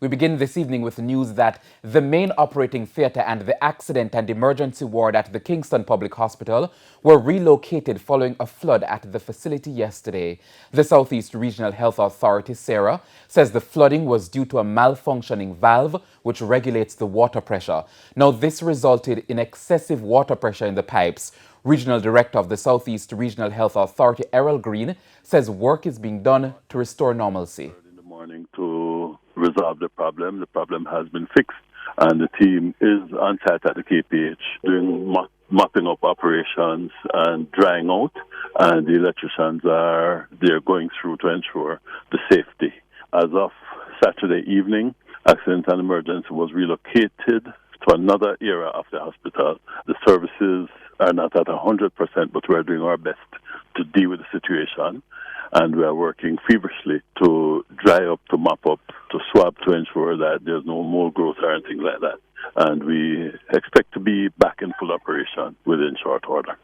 We begin this evening with the news that the main operating theatre and the accident and emergency ward at the Kingston Public Hospital were relocated following a flood at the facility yesterday. The Southeast Regional Health Authority, SARA, says the flooding was due to a malfunctioning valve which regulates the water pressure. Now, this resulted in excessive water pressure in the pipes. Regional Director of the Southeast Regional Health Authority, Errol Green, says work is being done to restore normalcy. In the morning to resolve the problem. The problem has been fixed, and the team is on site at the KPH doing mopping up operations and drying out, and the electricians are there going through to ensure the safety. As of Saturday evening, accident and emergency was relocated to another area of the hospital. The services are not at 100%, but we're doing our best to deal with the situation. And we are working feverishly to dry up, to mop up, to swab to ensure that there's no mold growth or anything like that. And we expect to be back in full operation within short order.